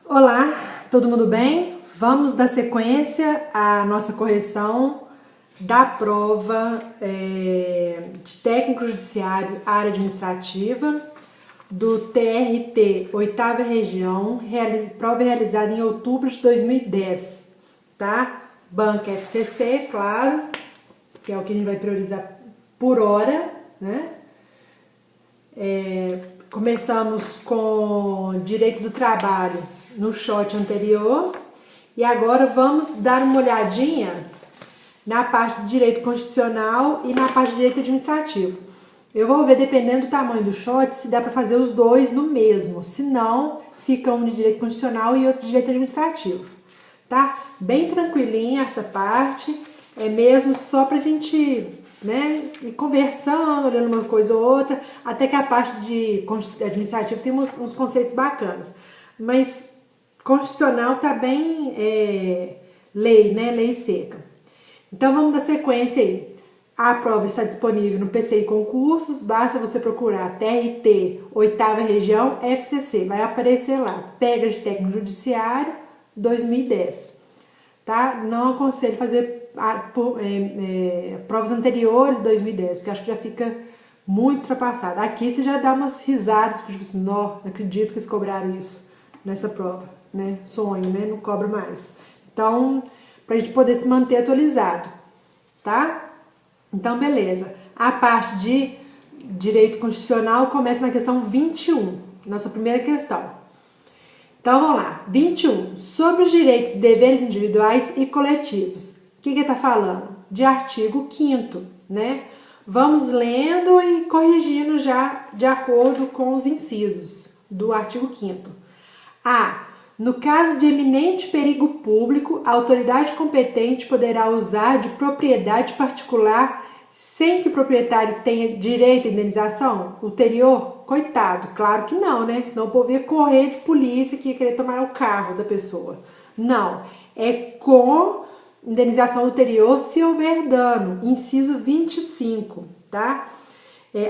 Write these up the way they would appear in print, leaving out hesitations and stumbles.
Olá, todo mundo bem? Vamos dar sequência à nossa correção da prova de técnico judiciário, área administrativa, do TRT, oitava região, prova realizada em outubro de 2010, tá? Banca FCC, claro, que é o que a gente vai priorizar por hora, né? Começamos com direito do trabalho no shot anterior e agora vamos dar uma olhadinha na parte de direito constitucional e na parte de direito administrativo. Eu vou ver, dependendo do tamanho do shot, se dá para fazer os dois no mesmo, se não, fica um de direito constitucional e outro de direito administrativo, tá? Bem tranquilinha essa parte, é mesmo só pra gente, né, ir conversando, olhando uma coisa ou outra, até que a parte de administrativo tem uns conceitos bacanas, mas constitucional tá bem lei, né, lei seca. Então vamos dar sequência aí. A prova está disponível no PCI Concursos, basta você procurar TRT, oitava região, FCC, vai aparecer lá, pega de técnico judiciário 2010, tá? Não aconselho fazer provas anteriores de 2010, porque acho que já fica muito ultrapassado. Aqui você já dá umas risadas, tipo assim, não acredito que eles cobraram isso nessa prova, né? Sonho, né? Não cobra mais. Então, pra gente poder se manter atualizado, tá? Então, beleza. A parte de direito constitucional começa na questão 21, nossa primeira questão. Então, vamos lá. 21. Sobre os direitos e deveres individuais e coletivos. O que ele está falando? De artigo 5º, né? Vamos lendo e corrigindo já de acordo com os incisos do artigo 5º. A. No caso de eminente perigo público, a autoridade competente poderá usar de propriedade particular sem que o proprietário tenha direito à indenização ulterior? Coitado, claro que não, né? Senão o povo ia correr de polícia que ia querer tomar o carro da pessoa. Não, é com indenização ulterior se houver dano. Inciso 25, tá?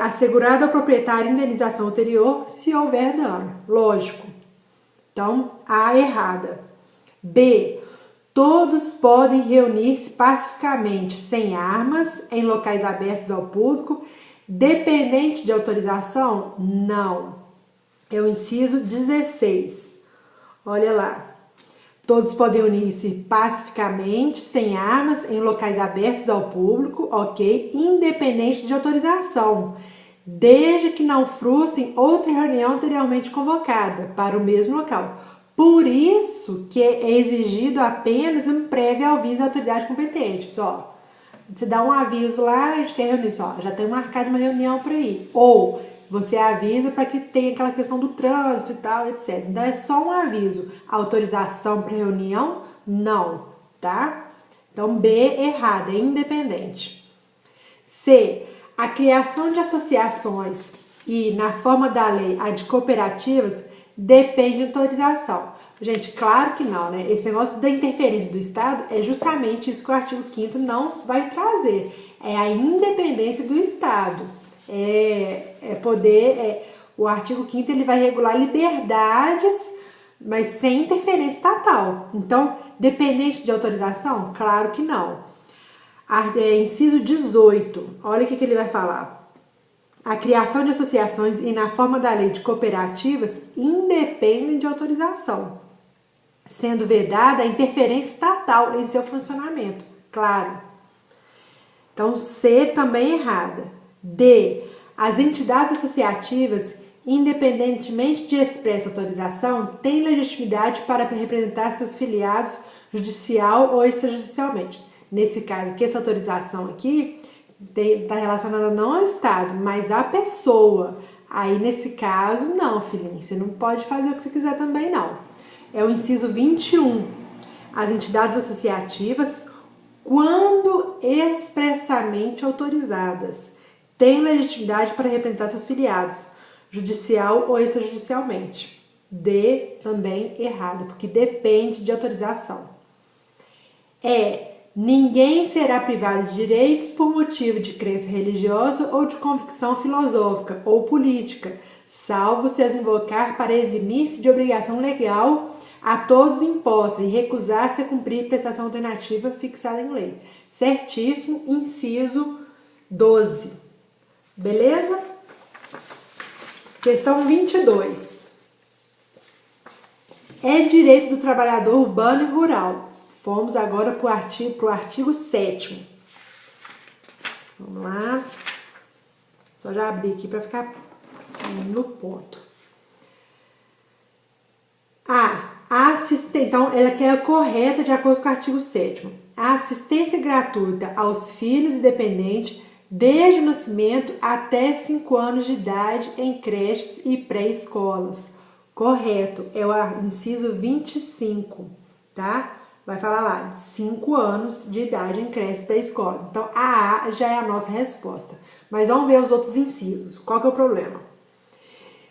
Assegurado ao proprietário indenização ulterior se houver dano. Lógico. Então, A errada. B. Todos podem reunir-se pacificamente, sem armas, em locais abertos ao público, dependente de autorização? Não. É o inciso 16. Olha lá. Todos podem unir-se pacificamente, sem armas, em locais abertos ao público, ok? Independente de autorização, desde que não frustrem outra reunião anteriormente convocada para o mesmo local. Por isso que é exigido apenas um prévio aviso da autoridade competente. Ó, você dá um aviso lá, a gente quer reunir, ó, já tem marcado uma reunião para ir. Ou você avisa para que tenha aquela questão do trânsito e tal, etc. Então é só um aviso. Autorização para reunião? Não, tá? Então B errada, é independente. C. A criação de associações e, na forma da lei, a de cooperativas, depende de autorização. Gente, claro que não, né? Esse negócio da interferência do Estado é justamente isso que o artigo 5º não vai trazer. É a independência do Estado. O artigo 5º ele vai regular liberdades, mas sem interferência estatal. Então, dependente de autorização? Claro que não. Inciso 18, olha o que ele vai falar. A criação de associações e na forma da lei de cooperativas independem de autorização, sendo vedada a interferência estatal em seu funcionamento. Claro. Então, C também errada. D. As entidades associativas, independentemente de expressa autorização, têm legitimidade para representar seus filiados judicial ou extrajudicialmente. Nesse caso, que essa autorização aqui está relacionada não ao Estado, mas à pessoa. Aí, nesse caso, não, filhinho, você não pode fazer o que você quiser também, não. É o inciso 21. As entidades associativas, quando expressamente autorizadas, têm legitimidade para representar seus filiados, judicial ou extrajudicialmente. D, também errado, porque depende de autorização. Ninguém será privado de direitos por motivo de crença religiosa ou de convicção filosófica ou política, salvo se as invocar para eximir-se de obrigação legal a todos imposta e recusar-se a cumprir prestação alternativa fixada em lei. Certíssimo, inciso 12. Beleza? Questão 22. É direito do trabalhador urbano e rural. Vamos agora para o artigo 7º. Vamos lá. Só já abri aqui para ficar no ponto. Então, ela quer correta de acordo com o artigo 7º. A assistência gratuita aos filhos e dependentes desde o nascimento até 5 anos de idade em creches e pré-escolas. Correto, é o inciso 25, tá? Vai falar lá, de 5 anos de idade em creche e pré-escola. Então, a A já é a nossa resposta. Mas vamos ver os outros incisos. Qual que é o problema?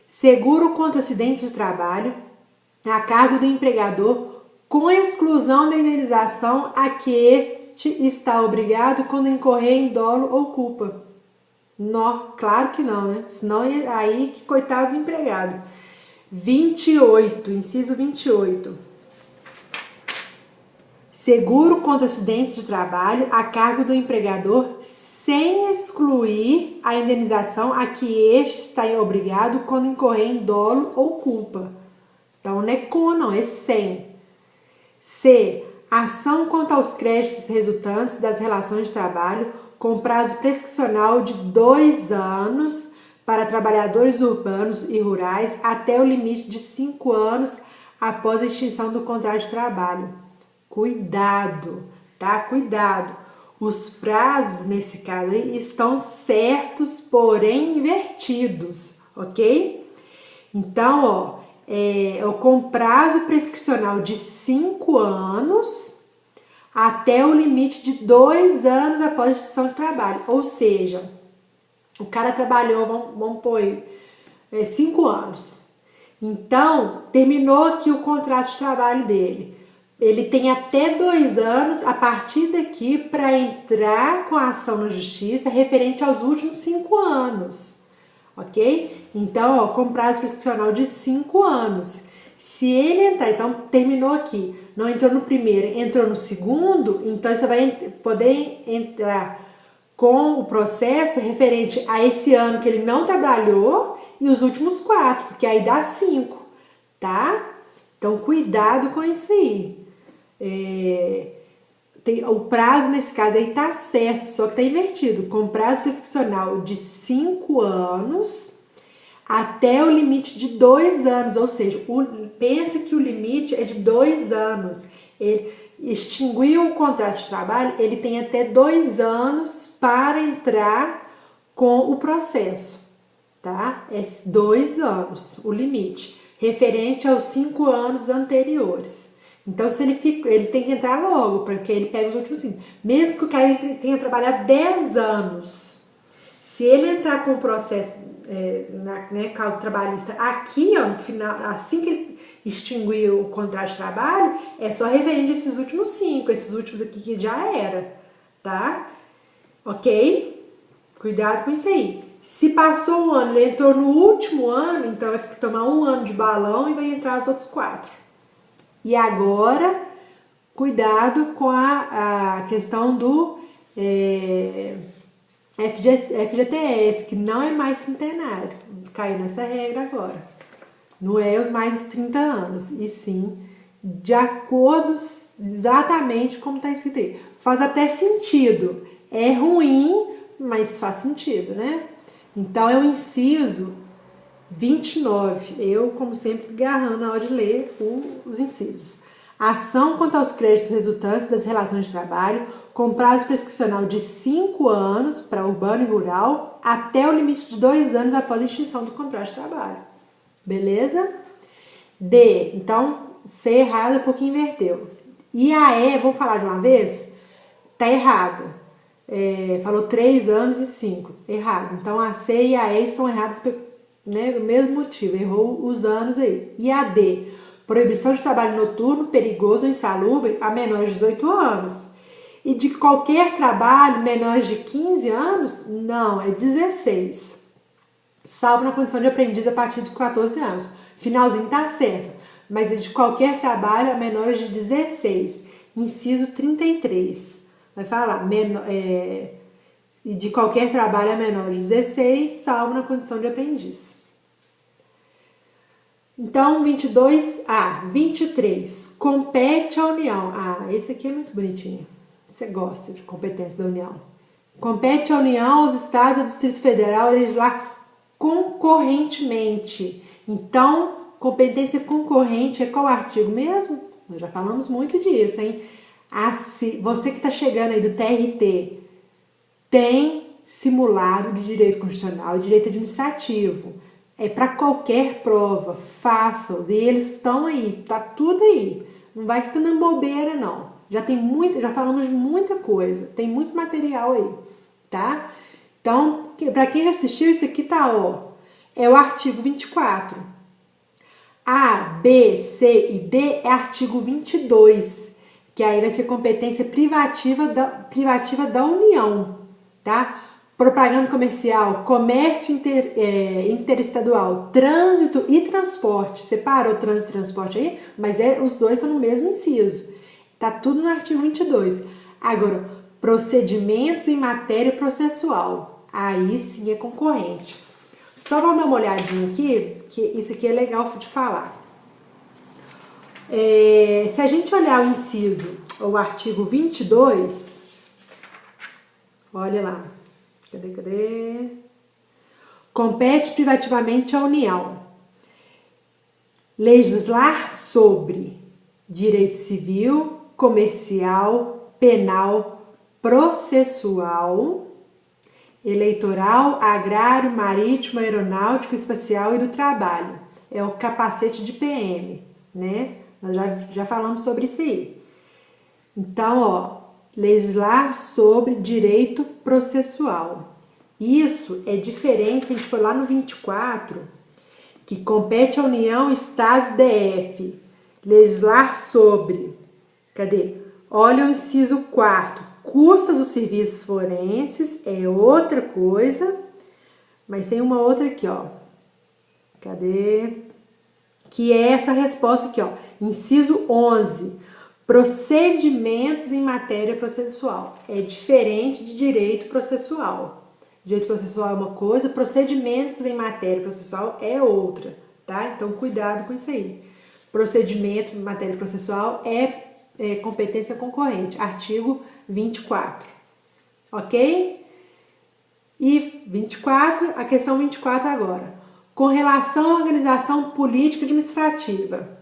Seguro contra acidentes de trabalho a cargo do empregador com exclusão da indenização a que este está obrigado quando incorrer em dolo ou culpa. Não, claro que não, né? Senão aí que coitado do empregado. 28, inciso 28. Seguro contra acidentes de trabalho a cargo do empregador sem excluir a indenização a que este está obrigado quando incorrer em dolo ou culpa. Então, não é com, não, é sem. C. Ação quanto aos créditos resultantes das relações de trabalho com prazo prescricional de 2 anos para trabalhadores urbanos e rurais até o limite de 5 anos após a extinção do contrato de trabalho. Cuidado, tá? Cuidado. Os prazos, nesse caso aí, estão certos, porém invertidos, ok? Então, ó, com prazo prescricional de 5 anos até o limite de 2 anos após a extinção de trabalho. Ou seja, o cara trabalhou, vamos pôr 5 anos. Então, terminou aqui o contrato de trabalho dele. Ele tem até 2 anos a partir daqui para entrar com a ação na justiça referente aos últimos 5 anos. Ok? Então, ó, com prazo prescricional de 5 anos. Se ele entrar, então terminou aqui, não entrou no primeiro, entrou no segundo, então você vai poder entrar com o processo referente a esse ano que ele não trabalhou e os últimos 4, porque aí dá 5, tá? Então, cuidado com isso aí. O prazo nesse caso aí tá certo, só que tá invertido, com prazo prescricional de 5 anos até o limite de 2 anos, ou seja, pensa que o limite é de 2 anos. Ele extinguiu o contrato de trabalho, ele tem até 2 anos para entrar com o processo, tá? É 2 anos o limite, referente aos 5 anos anteriores. Então, se ele tem que entrar logo, porque ele pega os últimos 5. Mesmo que o cara tenha trabalhado 10 anos, se ele entrar com o processo, causa trabalhista, aqui, ó, no final, assim que ele extinguir o contrato de trabalho, é só referente a esses últimos 5, esses últimos aqui que já era, tá? Ok? Cuidado com isso aí. Se passou um ano, ele entrou no último ano, então vai tomar 1 ano de balão e vai entrar os outros 4. E agora, cuidado com a questão do FGTS, que não é mais centenário. Caiu nessa regra agora. Não é mais os 30 anos, e sim de acordo exatamente como está escrito aí. Faz até sentido. É ruim, mas faz sentido, né? Então, é o inciso 29. Eu, como sempre, agarrando na hora de ler os incisos. Ação quanto aos créditos resultantes das relações de trabalho com prazo prescricional de 5 anos para urbano e rural até o limite de 2 anos após a extinção do contrato de trabalho. Beleza? D. Então, C errada porque inverteu. E a E, vamos falar de uma vez? Tá errado. Falou 3 anos e 5. Errado. Então, a C e a E estão erradas, né, do mesmo motivo. Errou os anos aí. E a D. Proibição de trabalho noturno, perigoso ou insalubre a menores de 18 anos. E de qualquer trabalho menores de 15 anos? Não, é 16. Salvo na condição de aprendiz a partir de 14 anos. Finalzinho tá certo. mas é de qualquer trabalho a menores de 16. Inciso 33. Vai falar, de qualquer trabalho a menores de 16, salvo na condição de aprendiz. Então, 22A. 23. Compete à União. Ah, esse aqui é muito bonitinho. Você gosta de competência da União. Compete à União, aos Estados e ao Distrito Federal legislar concorrentemente. Então, competência concorrente é qual artigo mesmo? Nós já falamos muito disso, hein? Você que está chegando aí do TRT, tem simulado de direito constitucional e direito administrativo. É para qualquer prova, façam. E eles estão aí, tá tudo aí. Não vai ficando em bobeira, não. Já falamos de muita coisa, tem muito material aí, tá? Então, para quem já assistiu, isso aqui tá, ó. É o artigo 24. A, B, C e D é artigo 22, que aí vai ser competência privativa da União, tá? Propaganda comercial, comércio interestadual, trânsito e transporte. Separa o trânsito e transporte aí, mas os dois estão no mesmo inciso. Tá tudo no artigo 22. Agora, procedimentos em matéria processual. Aí sim é concorrente. Só vamos dar uma olhadinha aqui, que isso aqui é legal de falar. Se a gente olhar o inciso, o artigo 22, olha lá. Cadê? Compete privativamente à União legislar sobre direito civil, comercial, penal, processual, eleitoral, agrário, marítimo, aeronáutico, espacial e do trabalho. É o capacete de PM, né? Nós já falamos sobre isso aí. Então, ó, legislar sobre direito processual. Isso é diferente se a gente for lá no 24, que compete à União, Estados, DF, legislar sobre, cadê? Olha o inciso 4, custas dos serviços forenses, é outra coisa, mas tem uma outra aqui, ó, cadê? Que é essa resposta aqui, ó, inciso 11, procedimentos em matéria processual. É diferente de direito processual. Direito processual é uma coisa, procedimentos em matéria processual é outra, tá? Então, cuidado com isso aí. Procedimento em matéria processual é competência concorrente, artigo 24, ok? E 24, a questão 24 agora. Com relação à organização política administrativa.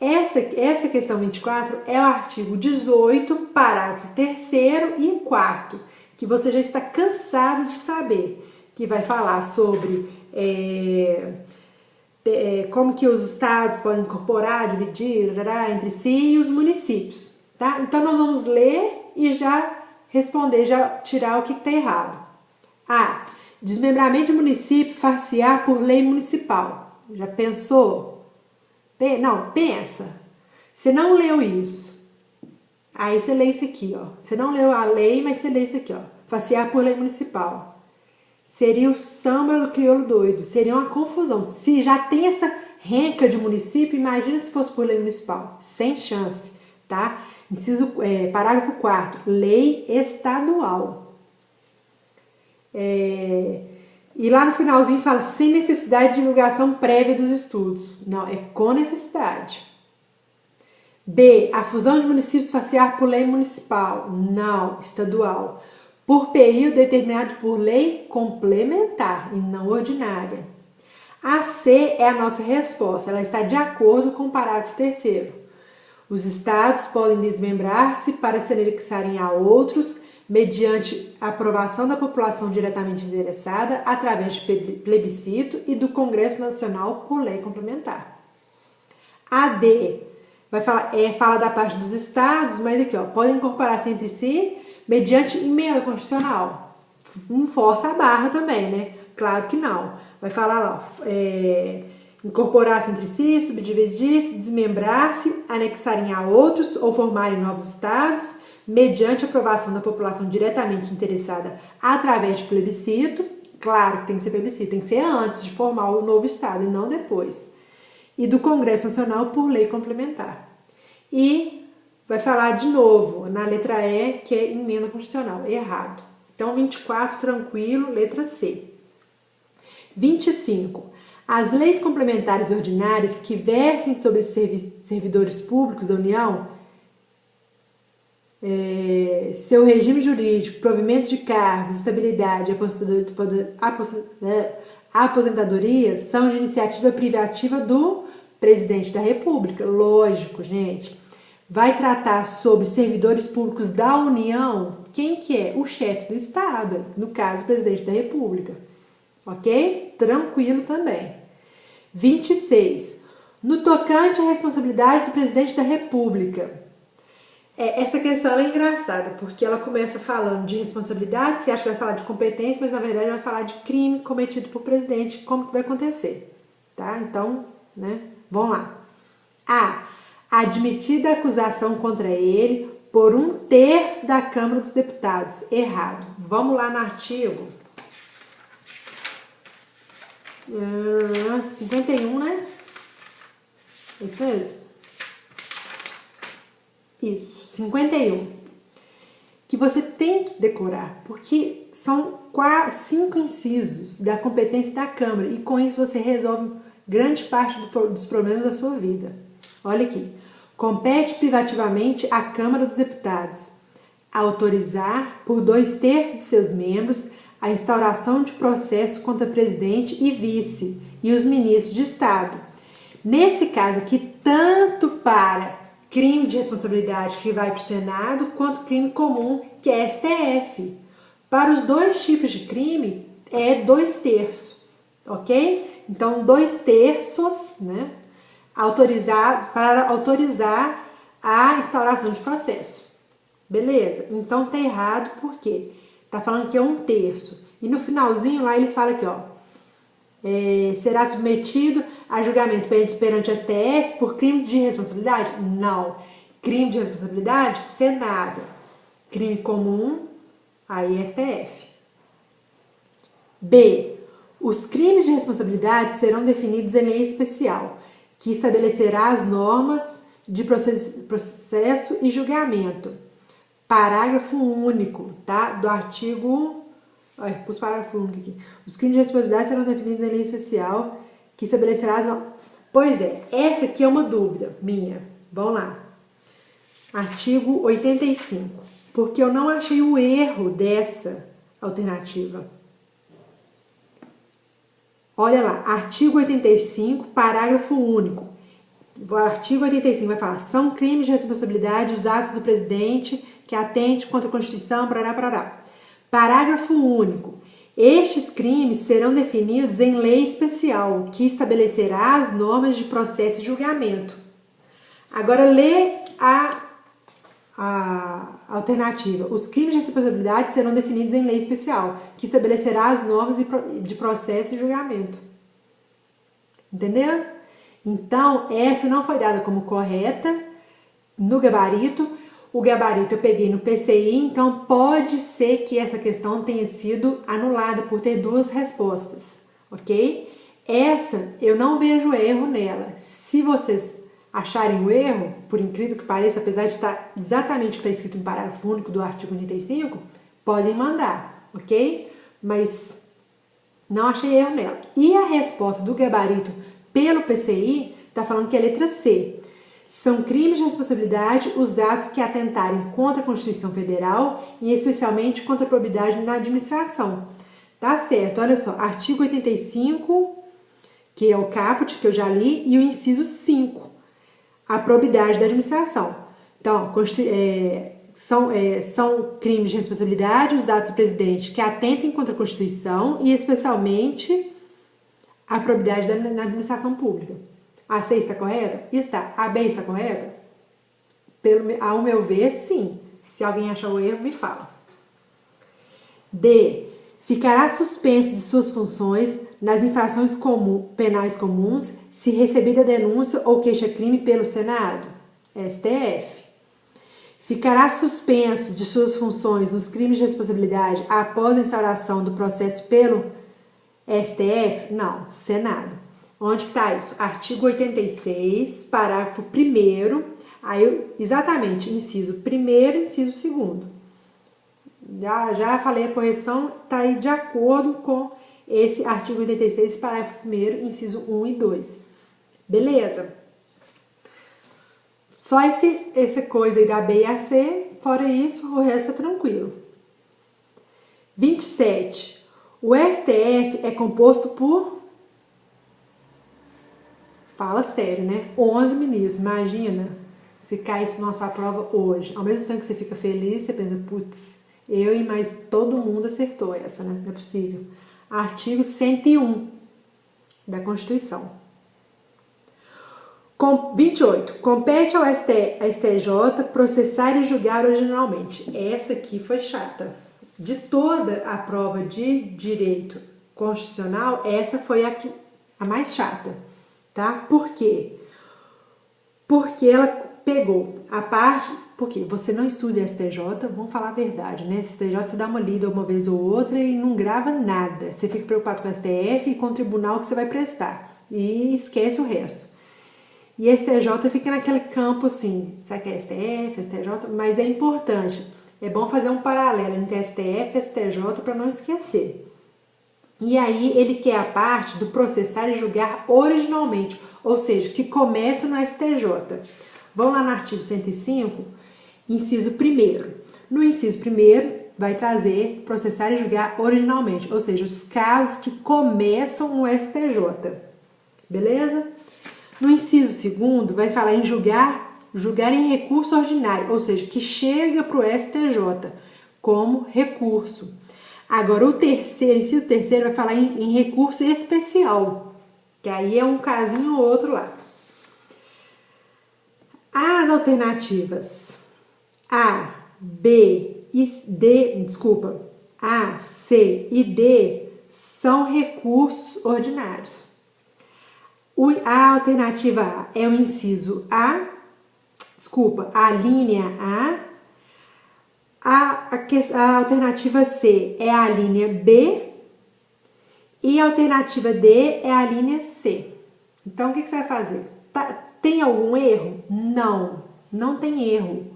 Essa questão 24 é o artigo 18, parágrafo 3º e 4º, que você já está cansado de saber, que vai falar sobre como que os estados podem incorporar, dividir entre si e os municípios, tá? Então, nós vamos ler e já responder, já tirar o que está errado. A. Desmembramento de município far-se-á por lei municipal. Já pensou? Não, pensa. Você não leu isso. Aí você lê isso aqui, ó. Você não leu a lei, mas você lê isso aqui, ó. Far-se-á por lei municipal. Seria o samba do crioulo doido. Seria uma confusão. Se já tem essa renca de município, imagina se fosse por lei municipal. Sem chance, tá? Parágrafo 4º. Lei estadual. E lá no finalzinho fala sem necessidade de divulgação prévia dos estudos. Não, é com necessidade. B. A fusão de municípios far-se-á por lei municipal. Não, estadual. Por período determinado por lei complementar e não ordinária. A C é a nossa resposta. Ela está de acordo com o parágrafo 3º. Os estados podem desmembrar-se para se anexarem a outros mediante aprovação da população diretamente interessada através de plebiscito e do Congresso Nacional por lei complementar. A D fala da parte dos estados, mas aqui, ó, podem incorporar-se entre si mediante emenda constitucional. Não força a barra também, né? Claro que não. Vai falar lá, incorporar-se entre si, subdividir-se, desmembrar-se, anexarem a outros ou formarem novos estados, mediante aprovação da população diretamente interessada através de plebiscito. Claro que tem que ser plebiscito, tem que ser antes de formar o novo estado e não depois. e do Congresso Nacional por lei complementar. E vai falar de novo na letra E, que é emenda constitucional, errado. Então, 24, tranquilo, letra C. 25. As leis complementares ordinárias que versem sobre servidores públicos da União, seu regime jurídico, provimento de cargos, estabilidade e aposentadoria são de iniciativa privativa do presidente da República. Lógico, gente. Vai tratar sobre servidores públicos da União. Quem que é? O chefe do Estado, no caso, o presidente da República. Ok? Tranquilo também. 26. No tocante à responsabilidade do presidente da República. Essa questão é engraçada, porque ela começa falando de responsabilidade, você acha que vai falar de competência, mas na verdade vai falar de crime cometido por presidente, como que vai acontecer. Tá? Então, né? Vamos lá. A. Admitida a acusação contra ele por 1/3 da Câmara dos Deputados. Errado. Vamos lá no artigo 51, né? É isso mesmo? Isso, 51. Que você tem que decorar, porque são 5 incisos da competência da Câmara e com isso você resolve grande parte dos problemas da sua vida. Olha aqui. Compete privativamente à Câmara dos Deputados autorizar, por 2/3 de seus membros, a instauração de processo contra presidente e vice e os ministros de Estado. Nesse caso aqui, tanto para crime de responsabilidade que vai para o Senado, quanto crime comum, que é STF. Para os dois tipos de crime, é 2/3, ok? Então, 2/3, né? Para autorizar a instauração de processo. Beleza? Então, tá errado, por quê? Tá falando que é 1/3. E no finalzinho lá ele fala aqui, ó. Será submetido a julgamento perante STF por crime de responsabilidade? Não. Crime de responsabilidade? Senado. Crime comum? Aí STF. B. Os crimes de responsabilidade serão definidos em lei especial, que estabelecerá as normas de processo e julgamento. Parágrafo único, tá? Do artigo... pus parágrafo único aqui. Os crimes de responsabilidade serão definidos em lei especial, que estabelecerá as normas... Pois é, essa aqui é uma dúvida minha. Vamos lá. Artigo 85. Porque eu não achei o erro dessa alternativa. Olha lá, artigo 85, parágrafo único. O artigo 85 vai falar, são crimes de responsabilidade os atos do presidente que atente contra a Constituição, parará. Parágrafo único. Estes crimes serão definidos em lei especial, que estabelecerá as normas de processo e julgamento. Agora, lê a alternativa. Os crimes de responsabilidade serão definidos em lei especial, que estabelecerá as normas de processo e julgamento. Entendeu? Então, essa não foi dada como correta no gabarito. O gabarito eu peguei no PCI, então pode ser que essa questão tenha sido anulada por ter 2 respostas, ok? Essa eu não vejo erro nela. Se vocês acharem o erro, por incrível que pareça, apesar de estar exatamente o que está escrito no parágrafo único do artigo 85, podem mandar, ok? Mas não achei erro nela. E a resposta do gabarito pelo PCI está falando que é a letra C. São crimes de responsabilidade os atos que atentarem contra a Constituição Federal e especialmente contra a probidade na administração. Tá certo, olha só, artigo 85, que é o caput, que eu já li, e o inciso 5, a probidade da administração. Então, são crimes de responsabilidade os atos do presidente que atentem contra a Constituição e especialmente a probidade na administração pública. A C está correta? Está. A B está correta? Ao meu ver, sim. Se alguém achar o erro, me fala. D. Ficará suspenso de suas funções nas infrações penais comuns se recebida denúncia ou queixa-crime pelo Senado? STF. Ficará suspenso de suas funções nos crimes de responsabilidade após a instauração do processo pelo STF? Não, Senado. Onde que tá isso? Artigo 86, parágrafo 1º, aí exatamente, inciso 1º, inciso 2º. Já falei a correção, tá aí de acordo com esse artigo 86, parágrafo 1º, inciso 1 e 2. Beleza? Só essa coisa aí da B e a C, fora isso, o resto é tranquilo. 27. O STF é composto por... Fala sério, né? 11 ministros. Imagina se cai isso na sua prova hoje. Ao mesmo tempo que você fica feliz, você pensa, putz, eu e mais todo mundo acertou essa, né? Não é possível. Artigo 101 da Constituição. 28. Compete ao STJ processar e julgar originalmente. Essa aqui foi chata. De toda a prova de direito constitucional, essa foi a mais chata, tá? Por quê? Porque ela pegou a parte... Porque você não estuda STJ, vamos falar a verdade, né? STJ você dá uma lida uma vez ou outra e não grava nada. Você fica preocupado com o STF e com o tribunal que você vai prestar. E esquece o resto. E STJ fica naquele campo assim, sabe que é STF, STJ? Mas é importante, é bom fazer um paralelo entre STF e STJ para não esquecer. E aí ele quer a parte do processar e julgar originalmente, ou seja, que começa no STJ. Vamos lá no artigo 105, inciso 1º. No inciso 1º vai trazer processar e julgar originalmente, ou seja, os casos que começam no STJ. Beleza? No inciso 2º, vai falar em julgar em recurso ordinário, ou seja, que chega para o STJ como recurso. Agora, o inciso 3º vai falar em recurso especial, que aí é um casinho ou outro lá. As alternativas A, B e D, A, C e D são recursos ordinários. A alternativa A é o inciso A, a linha a alternativa C é a linha B e a alternativa D é a linha C. Então, o que você vai fazer? Tem algum erro? Não, não tem erro.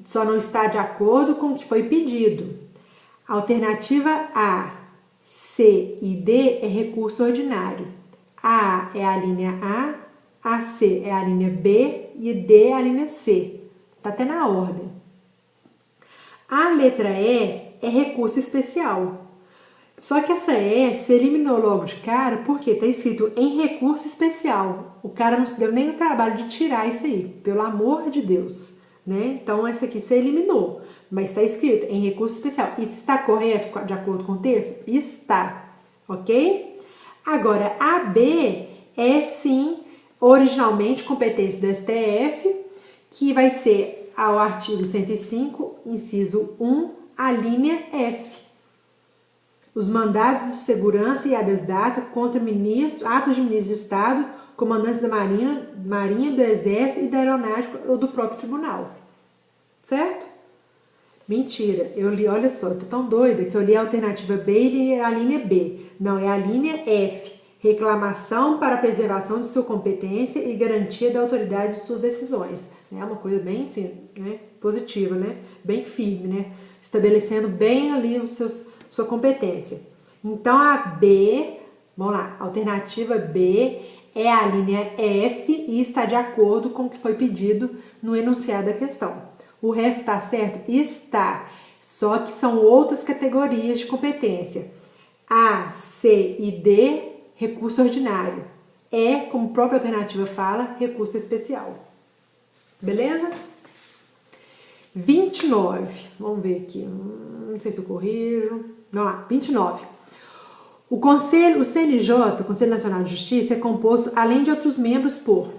Só não está de acordo com o que foi pedido. Alternativa A, C e D é recurso ordinário. A é a linha A C é a linha B e D é a linha C. Tá até na ordem. A letra E é recurso especial. Só que essa E se eliminou logo de cara porque tá escrito em recurso especial. O cara não se deu nem o trabalho de tirar isso aí, pelo amor de Deus, né? Então essa aqui se eliminou, mas está escrito em recurso especial. E está correto de acordo com o texto? Está, ok? Agora, a B é sim, originalmente, competência do STF, que vai ser ao artigo 105, inciso 1, a linha F. Os mandados de segurança e habeas data contra atos de ministro de Estado, comandantes da Marinha, do Exército e da Aeronáutica ou do próprio tribunal. Certo? Mentira, eu li, olha só, eu tô tão doida que eu li a alternativa B e li a linha B. Não, é a linha F. Reclamação para preservação de sua competência e garantia da autoridade de suas decisões. É uma coisa bem assim, né, positiva, né? Bem firme, né? Estabelecendo bem ali sua competência. Então, a B, vamos lá, a alternativa B é a linha F e está de acordo com o que foi pedido no enunciado da questão. O resto está certo? Está. Só que são outras categorias de competência. A, C e D, recurso ordinário. E, como a própria alternativa fala, recurso especial. Beleza? 29. Vamos ver aqui. Não sei se eu corrijo. Vamos lá. 29. O CNJ, o Conselho Nacional de Justiça, é composto, além de outros membros, por...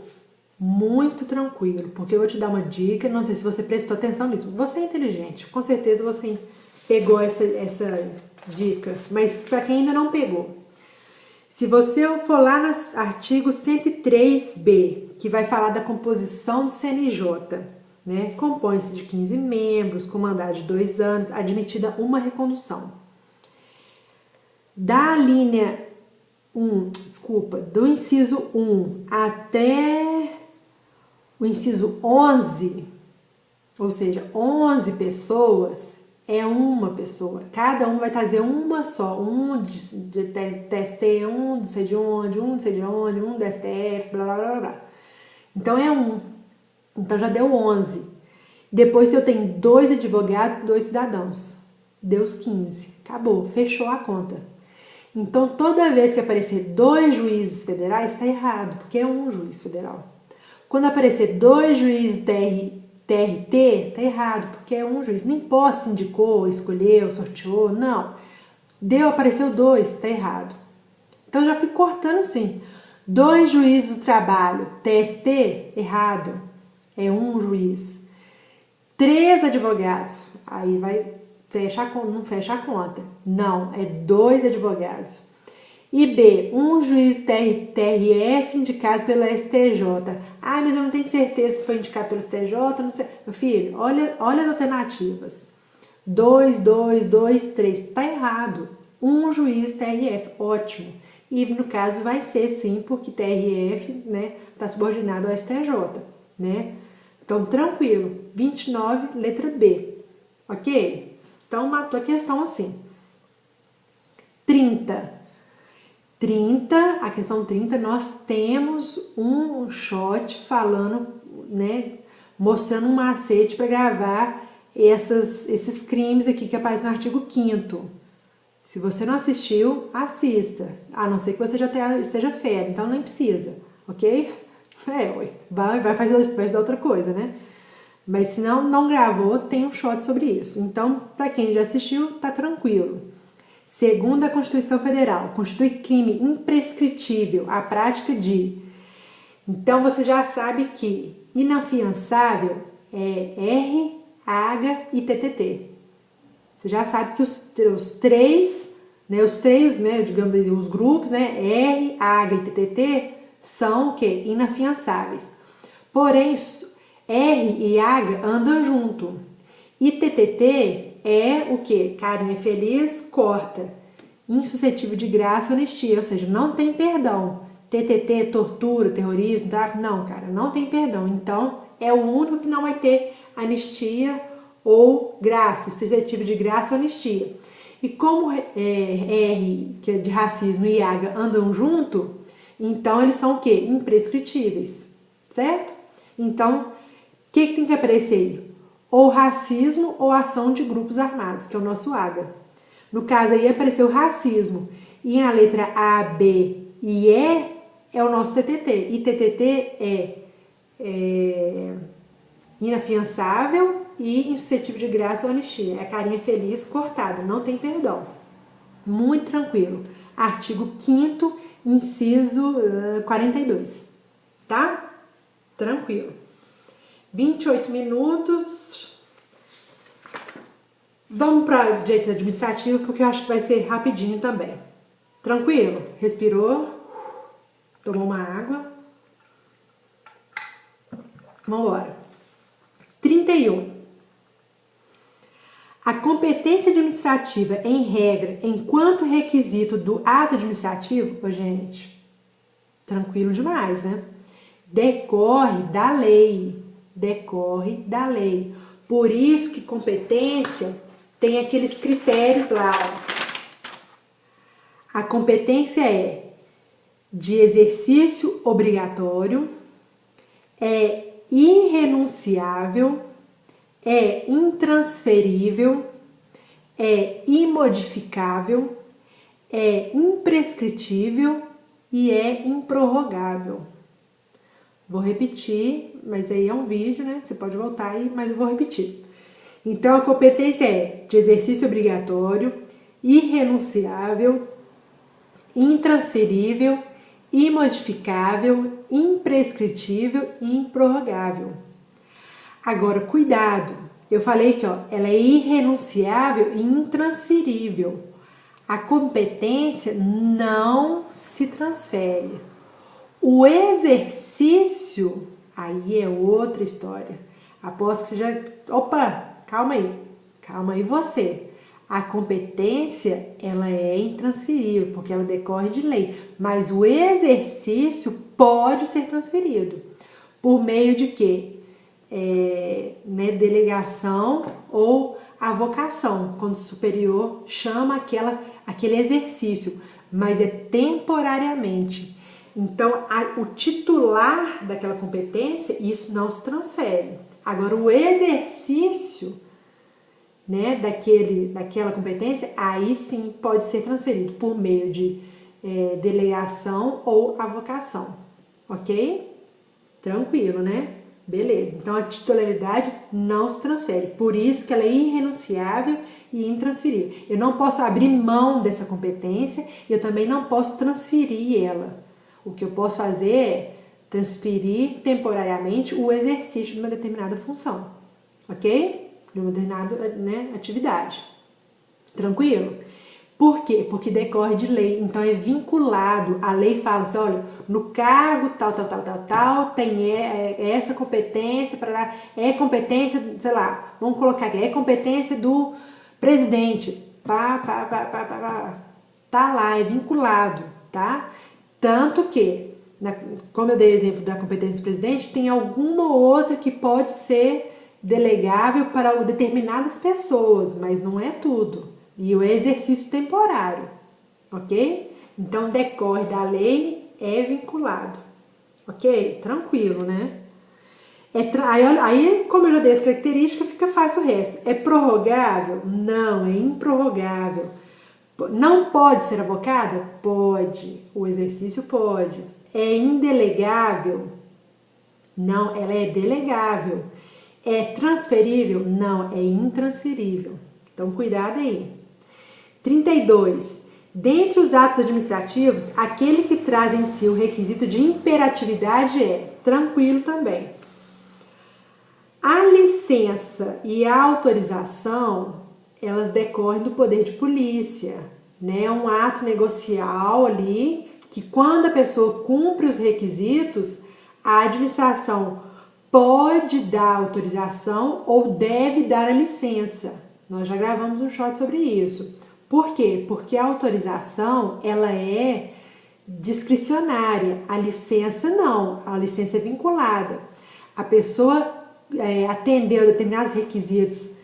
Muito tranquilo, porque eu vou te dar uma dica, não sei se você prestou atenção nisso. Você é inteligente, com certeza você pegou essa dica, mas para quem ainda não pegou, se você for lá no artigo 103b, que vai falar da composição do CNJ, né? Compõe-se de 15 membros, com mandato de 2 anos, admitida uma recondução. Da linha do inciso 1 até o inciso 11, ou seja, 11 pessoas, é uma pessoa. Cada um vai trazer uma só. Um de TST, um não sei de onde, um não sei de onde, um do STF, blá, blá, blá, blá. Então, é um. Então, já deu 11. Depois, eu tenho 2 advogados, 2 cidadãos. Deu os 15. Acabou. Fechou a conta. Então, toda vez que aparecer 2 juízes federais, está errado, porque é um juiz federal. Quando aparecer 2 juízes TRT, tá errado, porque é um juiz. Não importa se indicou, escolheu, sorteou, não. Apareceu 2, tá errado. Então, eu já fui cortando assim. 2 juízes do trabalho, TST, errado. É um juiz. 3 advogados, aí não fecha a conta. Não, é 2 advogados. E B, um juiz TRF indicado pela STJ. Ah, mas eu não tenho certeza se foi indicado pelo STJ, não sei. Meu filho, olha as alternativas. 2, 2, 2, 3. Tá errado. Um juiz TRF, ótimo. E no caso vai ser sim, porque TRF, né, tá subordinado ao STJ, né? Então, tranquilo. 29, letra B. Ok? Então, matou a questão assim. 30, a questão 30, nós temos um shot falando, né, mostrando um macete para gravar esses crimes aqui que aparecem no artigo 5º. Se você não assistiu, assista. A não ser que você já esteja fera, então nem precisa, ok? Vai fazer outra coisa, né? Mas se não gravou, tem um shot sobre isso. Então, para quem já assistiu, tá tranquilo. Segundo a Constituição Federal, constitui crime imprescritível a prática de... Então, você já sabe que inafiançável é R, H e TTT. Você já sabe que os três, digamos aí, os grupos, né, R, H e TTT, são o quê? Inafiançáveis. Porém, R e H andam junto. E TTT é o quê? Carinha feliz, corta. Insuscetível de graça e anistia, ou seja, não tem perdão. TTT, tortura, terrorismo, tráfico, não, cara, não tem perdão. Então, é o único que não vai ter anistia ou graça, suscetível de graça ou anistia. E como R, que é de racismo, e H andam junto, então eles são o quê? Imprescritíveis, certo? Então, o que tem que aparecer? Ou racismo ou ação de grupos armados, que é o nosso H. No caso aí apareceu racismo. E na letra A, B e E é o nosso TTT. E TTT é inafiançável e insuscetível de graça ou anistia. É a carinha feliz cortada, não tem perdão. Muito tranquilo. Artigo 5º, inciso 42. Tá? Tranquilo. 28 minutos. Vamos para o direito administrativo, porque eu acho que vai ser rapidinho também. Tranquilo? Respirou? Tomou uma água? Vamos embora. 31. A competência administrativa, em regra, enquanto requisito do ato administrativo, gente, tranquilo demais, né? Decorre da lei. Decorre da lei. Por isso que competência tem aqueles critérios lá. A competência é de exercício obrigatório, é irrenunciável, é intransferível, é imodificável, é imprescritível e é improrrogável. Vou repetir, mas aí é um vídeo, né? Você pode voltar aí, mas eu vou repetir. Então, a competência é de exercício obrigatório, irrenunciável, intransferível, imodificável, imprescritível e improrrogável. Agora, cuidado, eu falei que ela é irrenunciável e intransferível. A competência não se transfere. O exercício, aí é outra história. Aposto que você já... Opa, calma aí você. A competência, ela é intransferível, porque ela decorre de lei, mas o exercício pode ser transferido. Por meio de quê? Delegação ou avocação, quando o superior chama aquele exercício, mas é temporariamente. Então, o titular daquela competência, isso não se transfere. Agora, o exercício daquela competência, aí sim pode ser transferido por meio de delegação ou avocação, ok? Tranquilo, né? Beleza, então a titularidade não se transfere, por isso que ela é irrenunciável e intransferível. Eu não posso abrir mão dessa competência, eu também não posso transferir ela. O que eu posso fazer é transferir temporariamente o exercício de uma determinada função, ok? De uma determinada atividade. Tranquilo? Por quê? Porque decorre de lei, então é vinculado. A lei fala assim, olha, no cargo tal, tem essa competência, é competência, sei lá, vamos colocar aqui, é competência do presidente. Tá lá, é vinculado, tá? Tanto que, como eu dei o exemplo da competência do presidente, tem alguma outra que pode ser delegável para determinadas pessoas, mas não é tudo. E o exercício temporário, ok? Então, decorre da lei, é vinculado, ok? Tranquilo, né? Aí, como eu já dei as características, fica fácil o resto. É prorrogável? Não, é improrrogável. Não pode ser avocada? Pode. O exercício pode. É indelegável? Não, ela é delegável. É transferível? Não, é intransferível. Então, cuidado aí. 32. Dentre os atos administrativos, aquele que traz em si o requisito de imperatividade é tranquilo também. A licença e a autorização, elas decorrem do poder de polícia, né? É um ato negocial ali que quando a pessoa cumpre os requisitos, a administração pode dar autorização ou deve dar a licença. Nós já gravamos um short sobre isso. Por quê? Porque a autorização, ela é discricionária, a licença não, a licença é vinculada. A pessoa atendeu determinados requisitos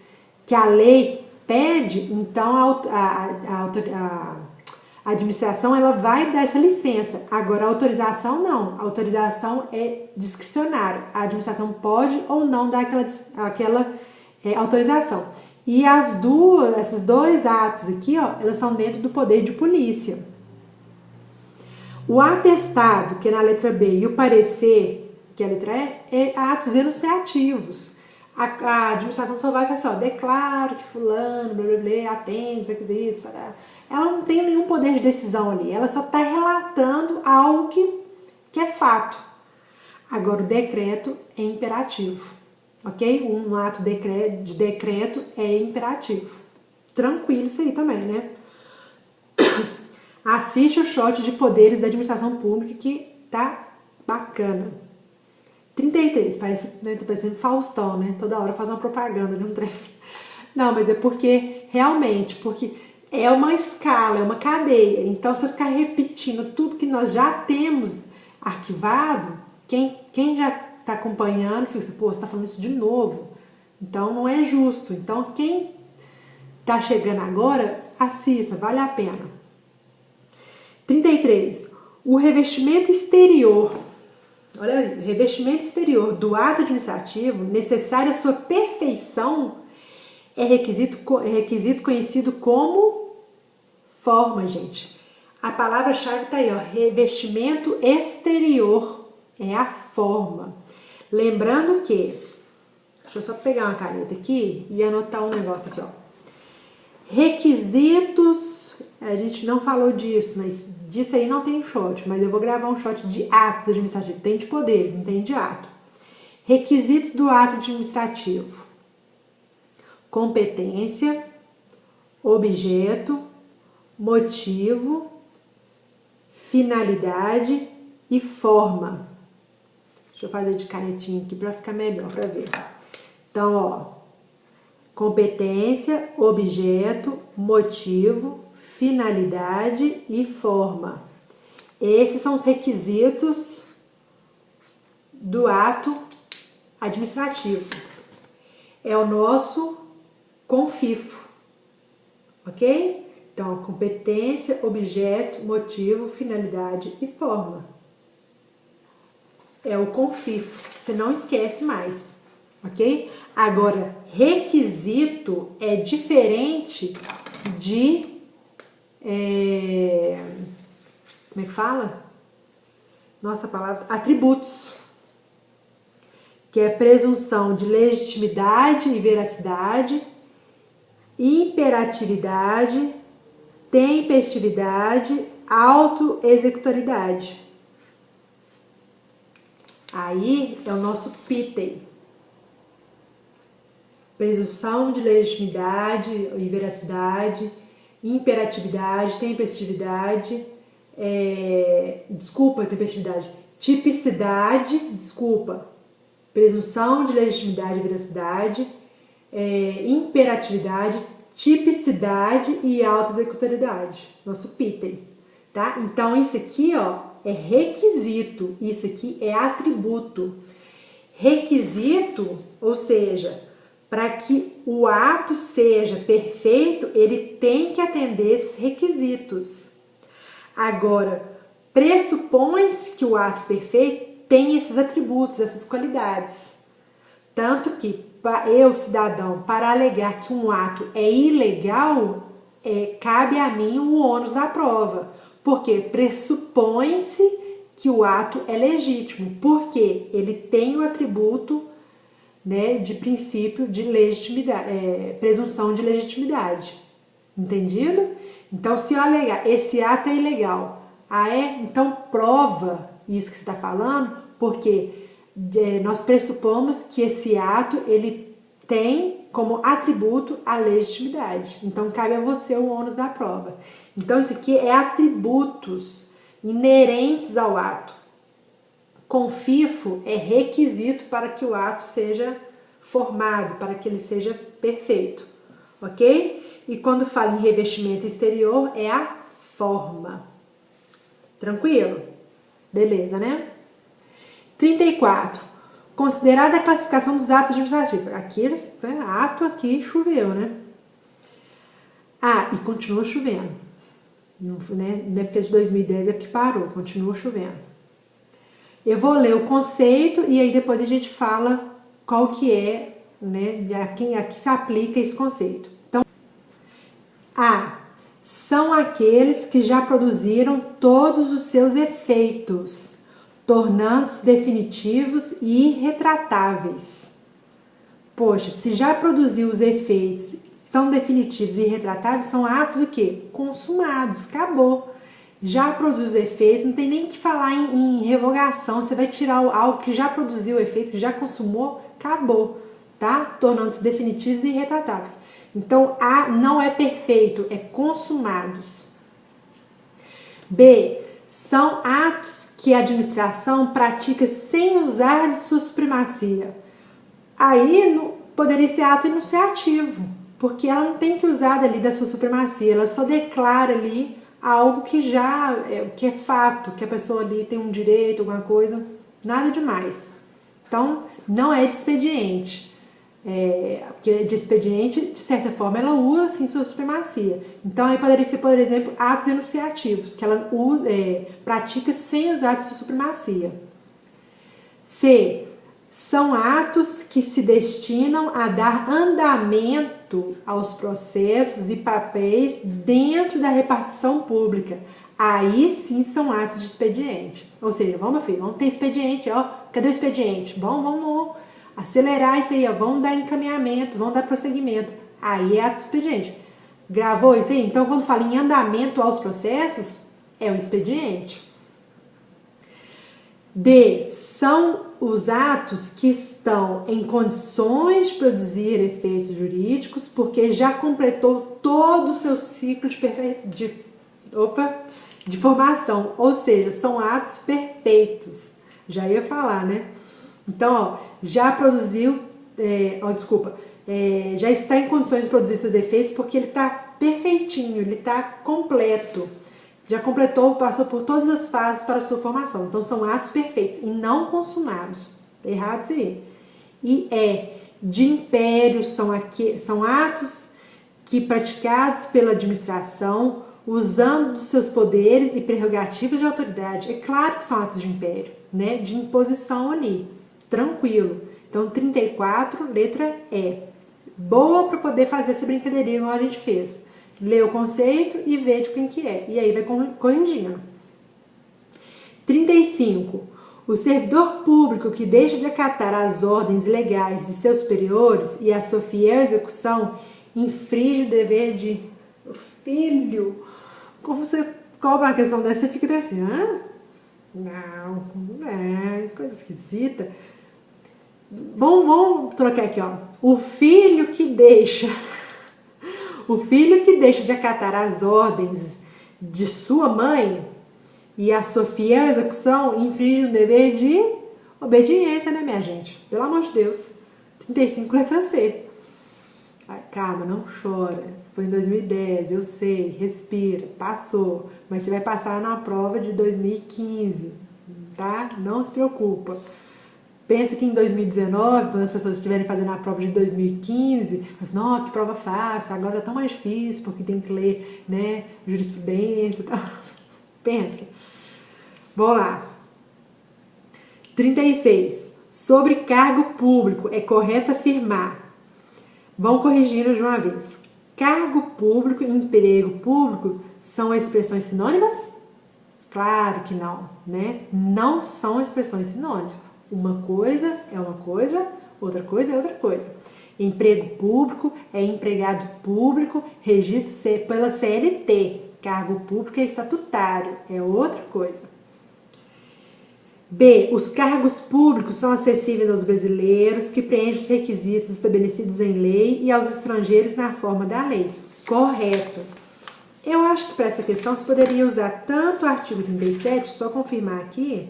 que a lei pede, então a administração ela vai dar essa licença. Agora a autorização não, a autorização é discricionária. A administração pode ou não dar aquela autorização. E esses dois atos aqui, ó, elas são dentro do poder de polícia. O atestado, que é na letra B, e o parecer, que é a letra E, é atos enunciativos. A administração só vai falar assim, ó, declaro que fulano, blá, blá, blá, atende os requisitos, ela não tem nenhum poder de decisão ali, ela só está relatando algo que é fato. Agora, o decreto é imperativo, ok? Um ato de decreto é imperativo. Tranquilo isso aí também, né? Assiste o shot de poderes da administração pública que tá bacana. 33, parece, né, tá parecendo Faustão, né? Toda hora faz uma propaganda de um trem. Não, mas é porque, realmente, porque é uma escala, é uma cadeia. Então, se eu ficar repetindo tudo que nós já temos arquivado, quem já tá acompanhando, fica assim, pô, você tá falando isso de novo. Então, não é justo. Então, quem tá chegando agora, assista, vale a pena. 33. O revestimento exterior. Olha aí, o revestimento exterior do ato administrativo, necessário à sua perfeição, é requisito conhecido como forma, gente. A palavra-chave está aí, ó, revestimento exterior, é a forma. Lembrando que, deixa eu só pegar uma caneta aqui e anotar um negócio aqui, ó. Requisitos, a gente não falou disso, mas disso aí não tem shot, mas eu vou gravar um shot de atos administrativos. Tem de poderes, não tem de ato. Requisitos do ato administrativo: competência, objeto, motivo, finalidade e forma. Deixa eu fazer de canetinha aqui para ficar melhor para ver. Então, ó, Competência, objeto, motivo, finalidade e forma. Esses são os requisitos do ato administrativo. É o nosso CONFIFO, ok? Então, competência, objeto, motivo, finalidade e forma. É o CONFIFO, você não esquece mais, ok? Agora, requisito é diferente de... como é que fala? Nossa palavra, atributos, que é presunção de legitimidade e veracidade, imperatividade, tempestividade, auto-executoriedade. Aí é o nosso PITEI. Presunção de legitimidade e veracidade, imperatividade, tempestividade, tipicidade, presunção de legitimidade e veracidade, imperatividade, tipicidade e auto-executoriedade, nosso PITEI, tá? Então isso aqui, ó, é requisito, isso aqui é atributo. Requisito, ou seja, para que o ato seja perfeito, ele tem que atender esses requisitos. Agora, pressupõe-se que o ato perfeito tem esses atributos, essas qualidades. Tanto que eu, cidadão, para alegar que um ato é ilegal, cabe a mim o ônus da prova. Porque pressupõe-se que o ato é legítimo. Porque ele tem o atributo, né, de princípio de legitimidade, presunção de legitimidade. Entendido? Então, se eu alegar, esse ato é ilegal, então prova isso que você está falando, porque nós pressupomos que esse ato, ele tem como atributo a legitimidade. Então, cabe a você o ônus da prova. Então, isso aqui é atributos inerentes ao ato. CONFIFO é requisito para que o ato seja formado, para que ele seja perfeito, ok? E quando fala em revestimento exterior, é a forma. Tranquilo? Beleza, né? 34. Considerada a classificação dos atos administrativos. Aqueles, ato aqui choveu, né? E continua chovendo. Não é porque de 2010 é que parou, continua chovendo. Eu vou ler o conceito e aí depois a gente fala qual que é, né, a que se aplica esse conceito. Então, são aqueles que já produziram todos os seus efeitos, tornando-se definitivos e irretratáveis. Poxa, se já produziu os efeitos, são definitivos e irretratáveis, são atos o quê? Consumados, acabou. Já produziu os efeitos, não tem nem que falar em revogação, você vai tirar algo que já produziu o efeito, que já consumou, acabou, tá? Tornando-se definitivos e irretratáveis. Então, A não é perfeito, é consumados. B, são atos que a administração pratica sem usar de sua supremacia. Aí poderia ser ato enunciativo, porque ela não tem que usar ali da sua supremacia, ela só declara ali algo que já que é fato, que a pessoa ali tem um direito, alguma coisa, nada demais. Então, não é de expediente. Porque de expediente, de certa forma, ela usa sim sua supremacia. Então, aí poderia ser, por exemplo, atos enunciativos, que ela pratica sem usar de sua supremacia. C. São atos que se destinam a dar andamento aos processos e papéis dentro da repartição pública. Aí sim são atos de expediente. Ou seja, vamos, meu filho, vamos ter expediente, ó. Cadê o expediente? Vamos acelerar isso aí, ó. Vamos dar encaminhamento, vamos dar prosseguimento. Aí é ato de expediente. Gravou isso aí? Então, quando fala em andamento aos processos, é o expediente. D. São os atos que estão em condições de produzir efeitos jurídicos porque já completou todo o seu ciclo de formação, ou seja, são atos perfeitos. Já ia falar, né? Então, já produziu, já está em condições de produzir seus efeitos porque ele está perfeitinho, ele está completo. Já completou, passou por todas as fases para a sua formação. Então, são atos perfeitos e não consumados. Tá errado isso aí. E de império são atos que praticados pela administração, usando dos seus poderes e prerrogativas de autoridade. É claro que são atos de império, né? De imposição ali. Tranquilo. Então, 34, letra E. Boa para poder fazer essa brincadeirinha igual a gente fez. Lê o conceito e vê de quem que é. E aí vai corrigindo. 35. O servidor público que deixa de acatar as ordens legais de seus superiores e a sua fiel execução infringe o dever de... Filho, como você cobra uma questão dessa, você fica assim, não, coisa esquisita. Vamos trocar aqui, ó. O filho que deixa de acatar as ordens de sua mãe e a sua fiel execução infringe o dever de obediência, né, minha gente? Pelo amor de Deus. 35, letra C. Ai, calma, não chora. Foi em 2010, eu sei, respira, passou. Mas você vai passar na prova de 2015, tá? Não se preocupa. Pensa que em 2019, quando as pessoas estiverem fazendo a prova de 2015, assim, não, que prova fácil, agora tá tão mais difícil, porque tem que ler, né, jurisprudência e tal. Pensa. Vamos lá. 36. Sobre cargo público, é correto afirmar. Vamos corrigindo de uma vez. Cargo público e emprego público são expressões sinônimas? Claro que não, né? Não são expressões sinônimas. Uma coisa é uma coisa, outra coisa é outra coisa. Emprego público é empregado público regido pela CLT. Cargo público é estatutário, é outra coisa. B. Os cargos públicos são acessíveis aos brasileiros que preenchem os requisitos estabelecidos em lei e aos estrangeiros na forma da lei. Correto. Eu acho que para essa questão você poderia usar tanto o artigo 37, só confirmar aqui,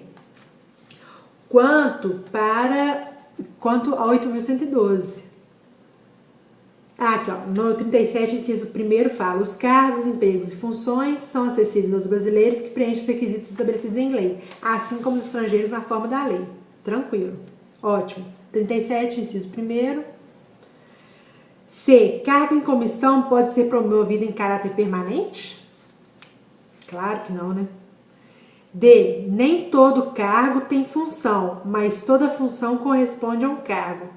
quanto a 8.112. Aqui, ó, no 37, inciso 1º fala: os cargos, empregos e funções são acessíveis aos brasileiros que preenchem os requisitos estabelecidos em lei, assim como os estrangeiros na forma da lei. Tranquilo. Ótimo. 37, inciso 1º. C. Cargo em comissão pode ser promovido em caráter permanente? Claro que não, né? D. Nem todo cargo tem função, mas toda função corresponde a um cargo.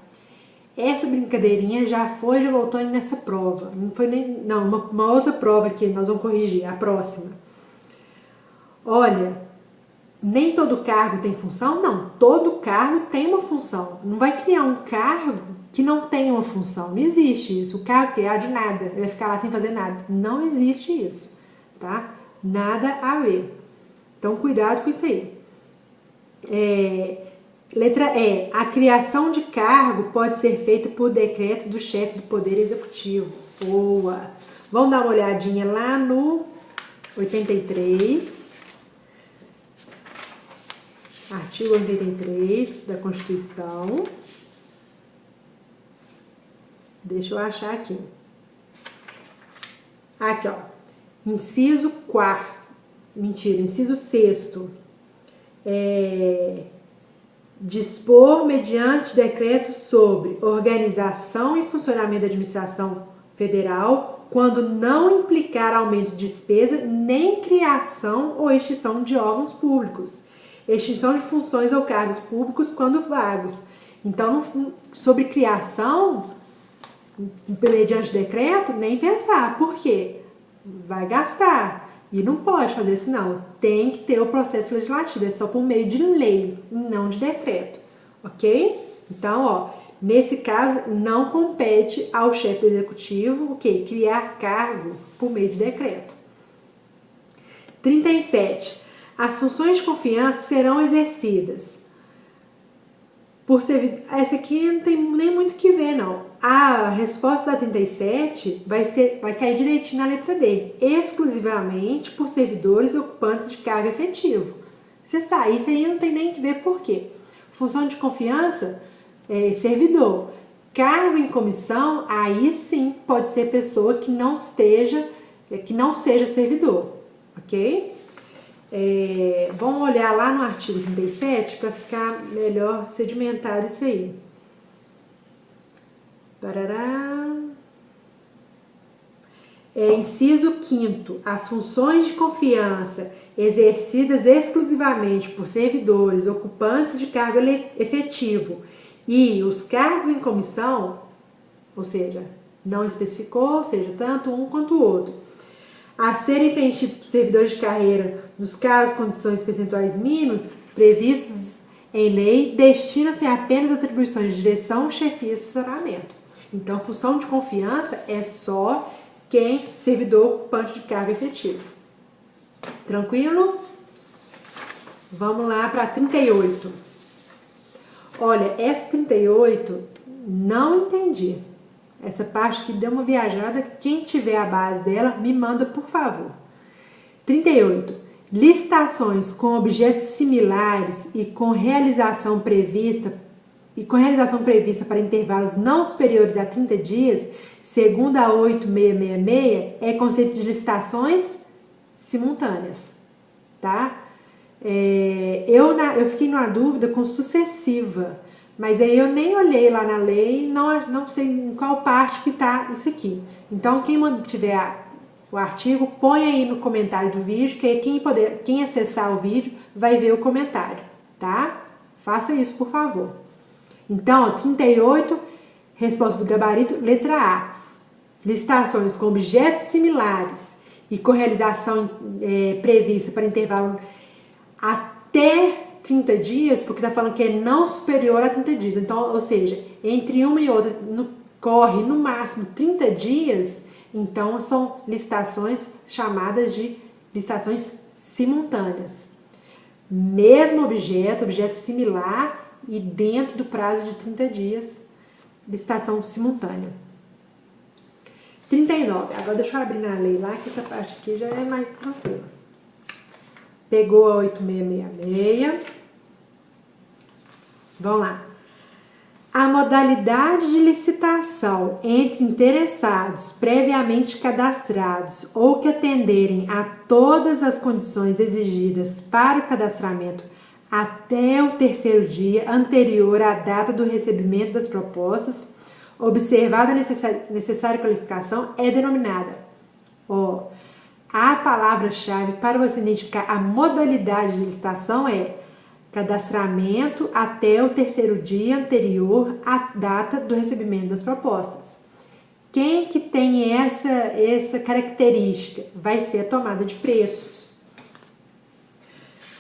Essa brincadeirinha já voltou nessa prova. Não foi nem... Não, uma outra prova que nós vamos corrigir, a próxima. Olha, nem todo cargo tem função? Não, todo cargo tem uma função. Não vai criar um cargo que não tem uma função. Não existe isso. O cargo criar de nada, ele vai ficar lá sem fazer nada. Não existe isso, tá? Nada a ver. Então, cuidado com isso aí. Letra E. A criação de cargo pode ser feita por decreto do chefe do Poder Executivo. Boa! Vamos dar uma olhadinha lá no 83. Artigo 83 da Constituição. Deixa eu achar aqui. Aqui, ó. Inciso 4. Mentira, inciso 6º. Dispor mediante decreto sobre organização e funcionamento da administração federal quando não implicar aumento de despesa nem criação ou extinção de órgãos públicos, extinção de funções ou cargos públicos quando vagos. Então, sobre criação, mediante decreto, nem pensar. Por quê? Vai gastar. E não pode fazer isso, não. Tem que ter o processo legislativo. É só por meio de lei, não de decreto. Ok? Então, ó, nesse caso, não compete ao chefe do executivo, ok? Criar cargo por meio de decreto. 37. As funções de confiança serão exercidas por servidor. Essa aqui não tem nem muito o que ver, não. A resposta da 37 vai cair direitinho na letra D. Exclusivamente por servidores ocupantes de cargo efetivo. Você sabe, isso aí não tem nem que ver por quê. Função de confiança é servidor. cargo em comissão, aí sim pode ser pessoa que não seja servidor, ok? Vamos olhar lá no artigo 37 para ficar melhor sedimentado isso aí. Parará. Inciso 5º, as funções de confiança exercidas exclusivamente por servidores ocupantes de cargo efetivo e os cargos em comissão, ou seja, não especificou, ou seja, tanto um quanto o outro, a serem preenchidos por servidores de carreira nos casos, condições percentuais mínimos previstos em lei, destinam-se apenas a atribuições de direção, chefia e assessoramento. Então, função de confiança é só quem servidor ocupante de cargo efetivo. Tranquilo? Vamos lá para 38. Olha, essa 38 não entendi. Essa parte que deu uma viajada, quem tiver a base dela, me manda, por favor. 38. Licitações com objetos similares e com realização prevista para intervalos não superiores a 30 dias, segundo a 8666, é conceito de licitações simultâneas, tá? Eu fiquei numa dúvida com sucessiva, mas aí eu nem olhei lá na lei, não sei em qual parte que tá isso aqui. Então, quem tiver o artigo, põe aí no comentário do vídeo, que aí quem acessar o vídeo vai ver o comentário, tá? Faça isso, por favor. Então, 38, resposta do gabarito, letra A. Licitações com objetos similares e com realização prevista para intervalo até 30 dias, porque está falando que é não superior a 30 dias. Então, ou seja, entre uma e outra corre no máximo 30 dias, então são licitações chamadas de licitações simultâneas. Mesmo objeto similar e dentro do prazo de 30 dias, licitação simultânea. 39. Agora deixa eu abrir na lei lá, que essa parte aqui já é mais tranquila. Pegou a 8666. Vamos lá. A modalidade de licitação entre interessados previamente cadastrados ou que atenderem a todas as condições exigidas para o cadastramento até o terceiro dia anterior à data do recebimento das propostas, observada a necessária qualificação, é denominada. A palavra-chave para você identificar a modalidade de licitação é cadastramento até o terceiro dia anterior à data do recebimento das propostas. Quem que tem essa característica? Vai ser a tomada de preços.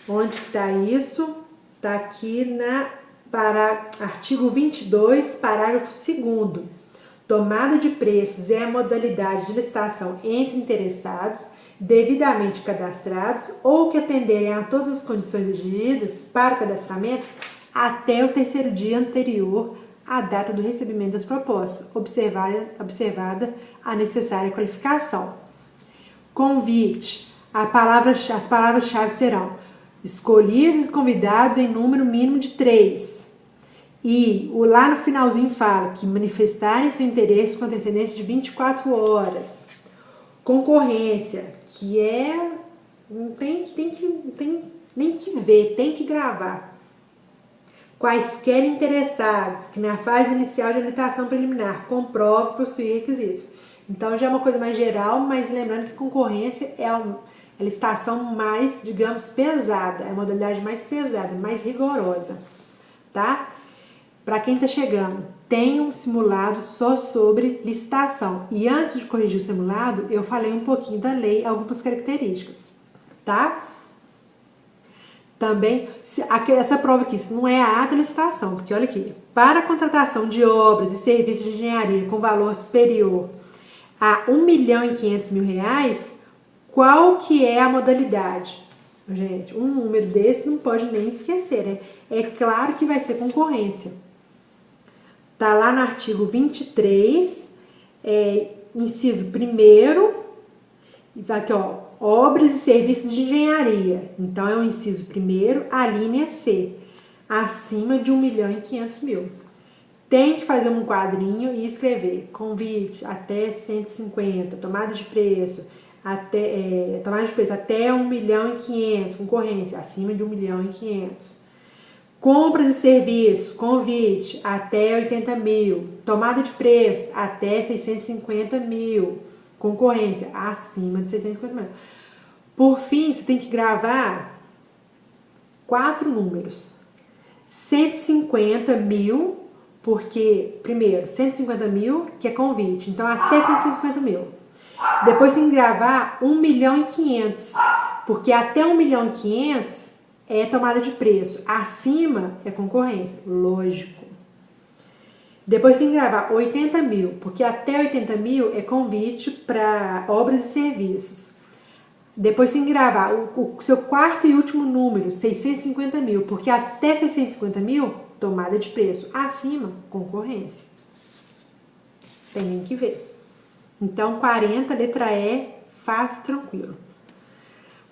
Onde que está isso? Está aqui artigo 22, parágrafo 2º. Tomada de preços é a modalidade de licitação entre interessados devidamente cadastrados ou que atenderem a todas as condições exigidas para o cadastramento até o terceiro dia anterior à data do recebimento das propostas, observada a necessária qualificação. Convite. As palavras-chave serão escolhidos e convidados em número mínimo de 3. E lá no finalzinho fala que manifestarem seu interesse com antecedência de 24 horas. Concorrência, que tem nem que ver, tem que gravar. Quaisquer interessados que na fase inicial de habilitação preliminar comprove possuir requisitos. Então já é uma coisa mais geral, mas lembrando que concorrência é a licitação mais, digamos, pesada, é a modalidade mais pesada, mais rigorosa, tá? Para quem está chegando, tem um simulado só sobre licitação. E antes de corrigir o simulado, eu falei um pouquinho da lei, algumas características, tá? Também, essa prova aqui, isso não é a ata de licitação, porque olha aqui, para a contratação de obras e serviços de engenharia com valor superior a R$1.500.000, qual que é a modalidade? Gente, um número desse não pode nem esquecer, né? É claro que vai ser concorrência. Tá lá no artigo 23, inciso 1º, e vai aqui, obras e serviços de engenharia. Então, é o inciso 1º, a linha C, acima de R$1.500.000. tem que fazer um quadrinho e escrever convite até 150, tomada de preço até 1.500.000, concorrência acima de 1.500.000, compras e serviços, convite até 80.000, tomada de preço até 650.000, concorrência acima de 650.000. Por fim, você tem que gravar 4 números: 150.000, porque, primeiro, 150.000, que é convite, então até 150.000. Depois tem que gravar 1.500.000, porque até 1.500.000 é tomada de preço, acima é concorrência, lógico. Depois tem que gravar 80.000, porque até 80.000 é convite para obras e serviços. Depois tem que gravar o seu quarto e último número, 650.000, porque até 650.000, tomada de preço, acima, concorrência. Tem nem que ver. Então, 40, letra E, fácil, tranquilo.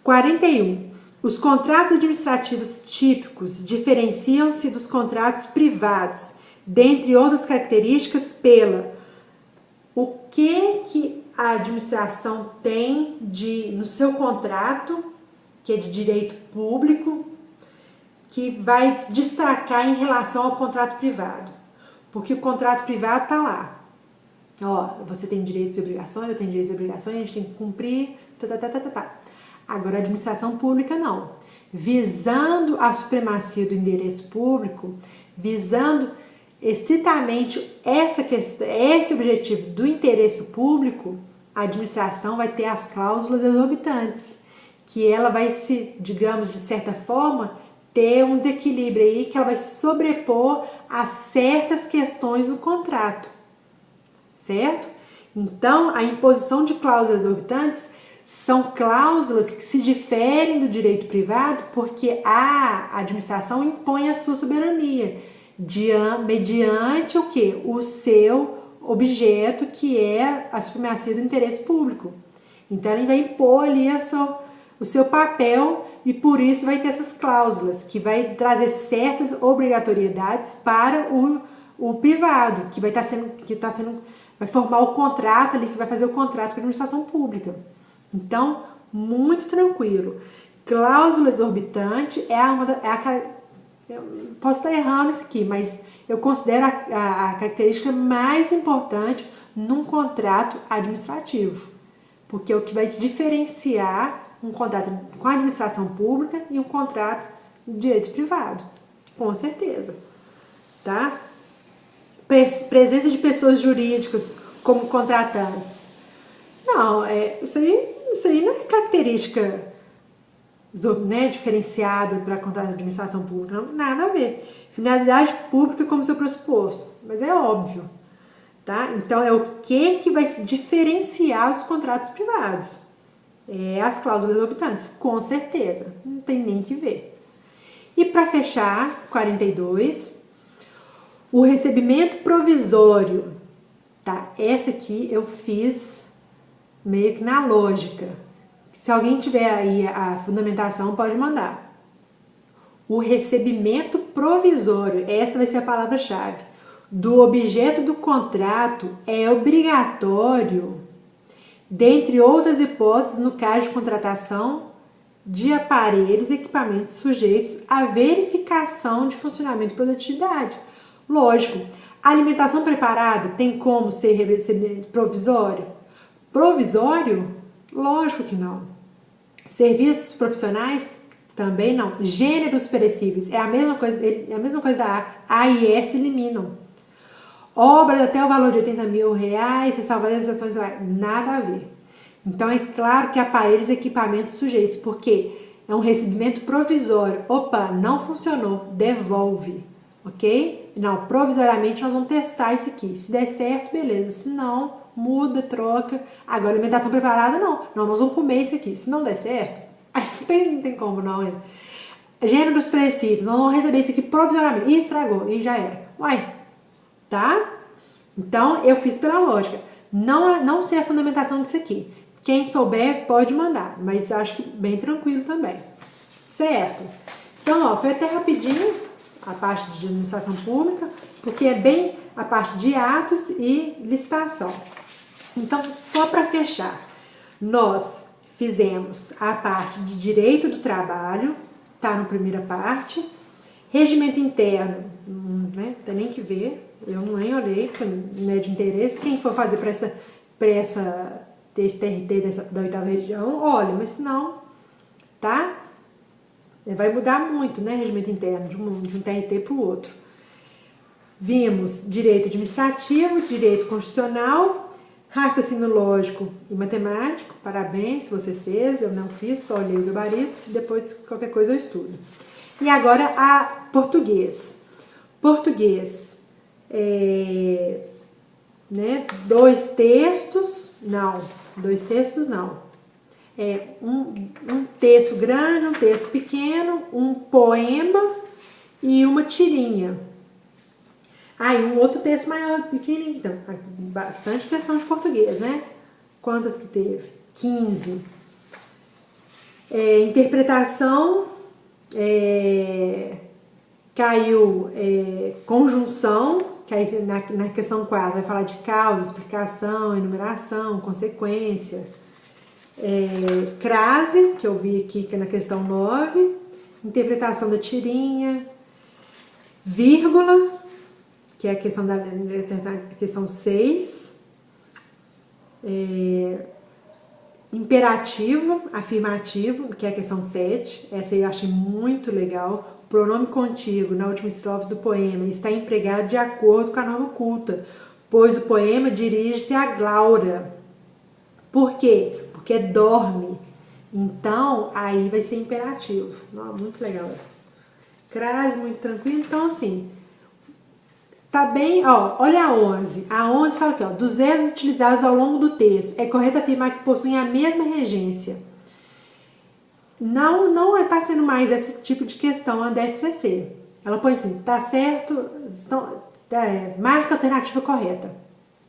41. Os contratos administrativos típicos diferenciam-se dos contratos privados, dentre outras características, pela o que a administração tem no seu contrato, que é de direito público, que vai se destacar em relação ao contrato privado. Porque o contrato privado está lá. Ó, você tem direitos e obrigações, eu tenho direitos e obrigações, a gente tem que cumprir, Agora, a administração pública não. Visando a supremacia do interesse público, visando estritamente esse objetivo do interesse público, a administração vai ter as cláusulas exorbitantes, que ela vai se, digamos, de certa forma, ter um desequilíbrio aí, que ela vai se sobrepor a certas questões no contrato, certo? Então, a imposição de cláusulas exorbitantes são cláusulas que se diferem do direito privado porque a administração impõe a sua soberania mediante o quê? O seu objeto, que é a supremacia do interesse público. Então, ele vai impor ali o seu papel e por isso vai ter essas cláusulas que vai trazer certas obrigatoriedades para o privado, que vai vai formar o contrato ali, que vai fazer o contrato com a administração pública. Então, muito tranquilo. Cláusula exorbitante eu posso estar errando isso aqui, mas eu considero a característica mais importante num contrato administrativo, porque é o que vai diferenciar um contrato com a administração pública e um contrato de direito privado, com certeza, tá? Presença de pessoas jurídicas como contratantes. Não, isso aí não é característica, né, diferenciada para contrato de administração pública, não, nada a ver. Finalidade pública como seu pressuposto, mas é óbvio, tá? Então é o que vai se diferenciar dos contratos privados. É as cláusulas exorbitantes, com certeza, não tem nem que ver. E para fechar, 42, o recebimento provisório, tá? Essa aqui eu fiz meio que na lógica. Se alguém tiver aí a fundamentação, pode mandar. O recebimento provisório, essa vai ser a palavra-chave, do objeto do contrato é obrigatório, dentre outras hipóteses, no caso de contratação de aparelhos e equipamentos sujeitos à verificação de funcionamento e produtividade. Lógico, a alimentação preparada tem como ser recebimento provisório? Provisório? Lógico que não. Serviços profissionais? Também não. Gêneros perecíveis? É a mesma coisa da A e S eliminam. Obras até o valor de R$80.000, se salvar as ações, nada a ver. Então é claro que aparelhos e equipamentos sujeitos, porque é um recebimento provisório. Opa, não funcionou, devolve, ok? Não, provisoriamente nós vamos testar isso aqui. Se der certo, beleza. Se não, muda, troca. Agora, alimentação preparada, não. Não, nós vamos comer isso aqui. Se não der certo, não tem como não, é. Gêneros perecíveis, nós vamos receber isso aqui provisoriamente. E estragou, e já era. Uai, tá? Então, eu fiz pela lógica. Não sei a fundamentação disso aqui. Quem souber, pode mandar. Mas acho que bem tranquilo também. Certo? Então, ó, foi até rapidinho. a parte de administração pública, porque é bem a parte de atos e licitação. Então, só para fechar, nós fizemos a parte de direito do trabalho, tá na primeira parte. Regimento interno, né, tem nem que ver, eu nem olhei, porque não é de interesse. Quem for fazer para esse TRT da 8ª região, olha, mas se não, tá? Vai mudar muito, né, regimento interno, de um TRT para o outro. Vimos direito administrativo, direito constitucional, raciocínio lógico e matemático. Parabéns se você fez, eu não fiz, só olhei o gabarito, e depois qualquer coisa eu estudo. E agora a português. Português, né, dois textos não. Um texto grande, um texto pequeno, um poema e uma tirinha. E um outro texto maior, pequenininho. Então, bastante questão de português, né? Quantas que teve? 15. Interpretação, caiu conjunção, que aí na questão 4 vai falar de causa, explicação, enumeração, consequência. Crase, que eu vi aqui que é na questão 9, interpretação da tirinha, vírgula, que é a questão da questão 6, imperativo, afirmativo, que é a questão 7, essa aí eu achei muito legal. Pronome contíguo na última estrofe do poema está empregado de acordo com a norma culta, pois o poema dirige-se a Glaura. Por quê? Porque dorme. Então, aí vai ser imperativo. Muito legal essa. Crase, muito tranquilo. Então, assim, tá bem, olha a 11. A 11 fala aqui, dos verbos utilizados ao longo do texto, é correto afirmar que possuem a mesma regência. Não está sendo mais esse tipo de questão a DFCC. Ela põe assim, tá certo, marca a alternativa correta.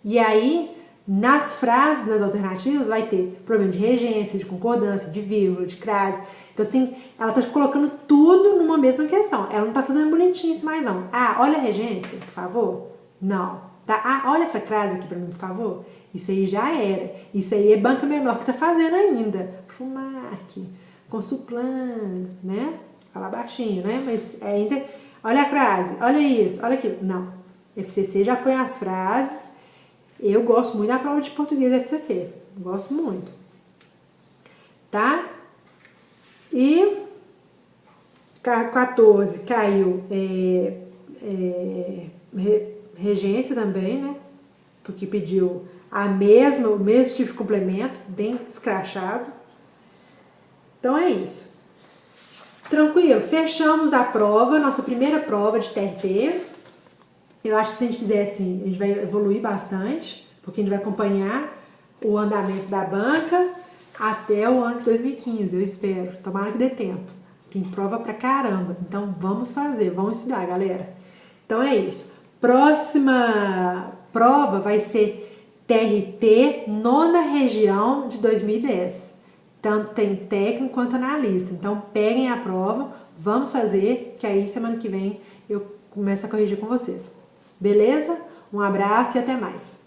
E aí, nas frases, nas alternativas, vai ter problema de regência, de concordância, de vírgula, de crase. Então, assim, ela está colocando tudo numa mesma questão. Ela não está fazendo bonitinho isso mais não. Olha a regência, por favor. Não. Tá? Olha essa crase aqui para mim, por favor. Isso aí já era. Isso aí é banca menor que está fazendo ainda. Fumac, Consuplan, né? Fala baixinho, né? Mas ainda... Olha a crase, olha isso, olha aquilo. Não. FCC já põe as frases. Eu gosto muito da prova de português da FCC. Gosto muito. Tá? E 14 caiu regência também, né? Porque pediu o mesmo tipo de complemento, bem escrachado. Então é isso. Tranquilo, fechamos a prova, nossa primeira prova de TRT. Eu acho que se a gente fizer assim, a gente vai evoluir bastante, porque a gente vai acompanhar o andamento da banca até o ano de 2015, eu espero. Tomara que dê tempo. Tem prova pra caramba. Então vamos fazer, vamos estudar, galera. Então é isso. Próxima prova vai ser TRT, 9ª região de 2010. Tanto tem técnico quanto analista. Então peguem a prova, vamos fazer, que aí semana que vem eu começo a corrigir com vocês. Beleza? Um abraço e até mais.